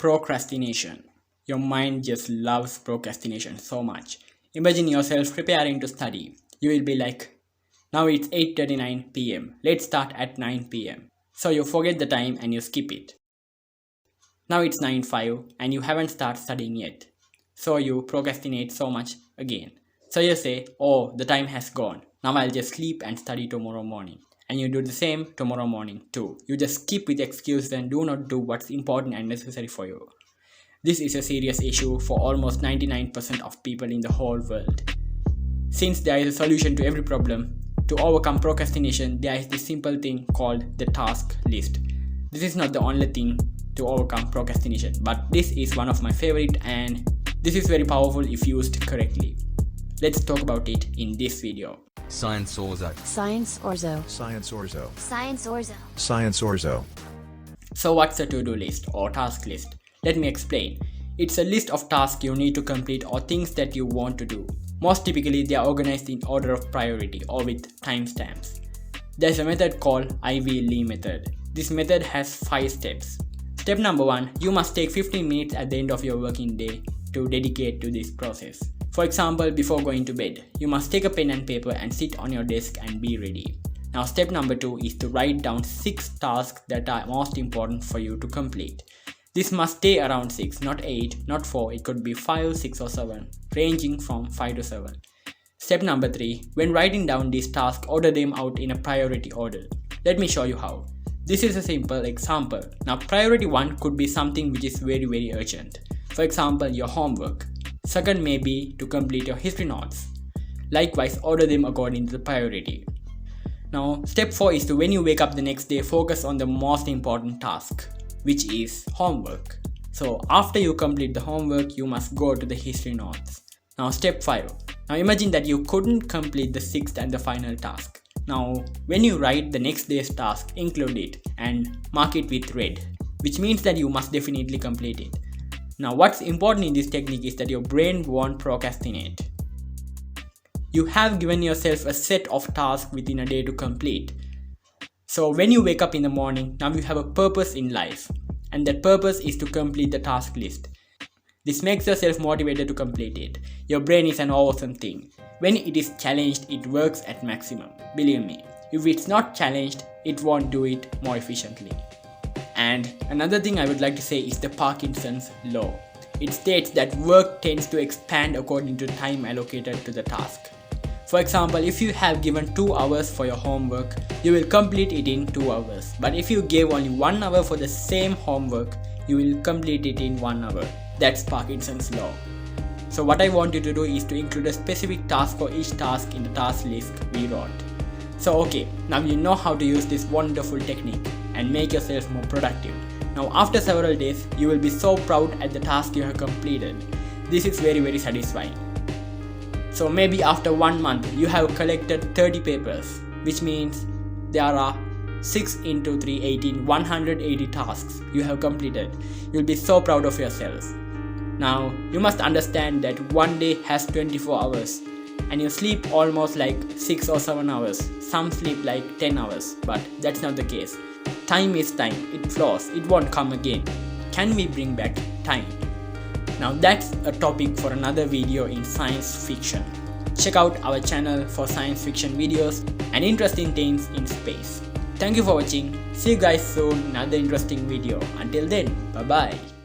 Procrastination. Your mind just loves procrastination so much. Imagine yourself preparing to study. You will be like, now it's 8:39 p.m. Let's start at 9 p.m. So you forget the time and you skip it. Now it's 9:05 and you haven't started studying yet. So you procrastinate so much again. So you say, oh, the time has gone. Now I'll just sleep and study tomorrow morning. And you do the same tomorrow morning too. You just skip with excuses and do not do what's important and necessary for you. This is a serious issue for almost 99% of people in the whole world. Since there is a solution to every problem, to overcome procrastination, there is this simple thing called the task list. This is not the only thing to overcome procrastination, but this is one of my favorite and this is very powerful if used correctly. Let's talk about it in this video. Science orzo. Science orzo. Science orzo. Science orzo. Science orzo. So what's a to-do list or task list? Let me explain. It's a list of tasks you need to complete or things that you want to do. Most typically, they are organized in order of priority or with timestamps. There's a method called Ivy Lee method. This method has 5 steps. Step number 1, you must take 15 minutes at the end of your working day to dedicate to this process. For example, before going to bed, you must take a pen and paper and sit on your desk and be ready. Now step number 2 is to write down 6 tasks that are most important for you to complete. This must stay around 6, not 8, not 4, it could be 5, 6 or 7, ranging from 5 to 7. Step number 3, when writing down these tasks, order them out in a priority order. Let me show you how. This is a simple example. Now priority 1 could be something which is very urgent. For example, your homework. Second may be to complete your history notes. Likewise, order them according to the priority. Now, step 4 is to when you wake up the next day, focus on the most important task, which is homework. So, after you complete the homework, you must go to the history notes. Now, step 5. Now, imagine that you couldn't complete the 6th and the final task. Now, when you write the next day's task, include it and mark it with red, which means that you must definitely complete it. Now what's important in this technique is that your brain won't procrastinate. You have given yourself a set of tasks within a day to complete. So when you wake up in the morning, now you have a purpose in life. And that purpose is to complete the task list. This makes yourself motivated to complete it. Your brain is an awesome thing. When it is challenged, it works at maximum. Believe me, if it's not challenged, it won't do it more efficiently. And another thing I would like to say is the Parkinson's law. It states that work tends to expand according to time allocated to the task. For example, if you have given 2 hours for your homework, you will complete it in 2 hours. But if you gave only 1 hour for the same homework, you will complete it in 1 hour. That's Parkinson's law. So what I want you to do is to include a specific task for each task in the task list we wrote. So okay, now you know how to use this wonderful technique and make yourself more productive. Now after several days, you will be so proud at the task you have completed. This is very satisfying. So maybe after 1 month, you have collected 30 papers, which means there are 6 into 3, 18, 180 tasks you have completed. You'll be so proud of yourself. Now, you must understand that one day has 24 hours and you sleep almost like 6 or 7 hours. Some sleep like 10 hours, but that's not the case. Time is time, it flows, it won't come again. Can we bring back time? Now that's a topic for another video in science fiction. Check out our channel for science fiction videos and interesting things in space. Thank you for watching. See you guys soon in another interesting video. Until then, bye bye.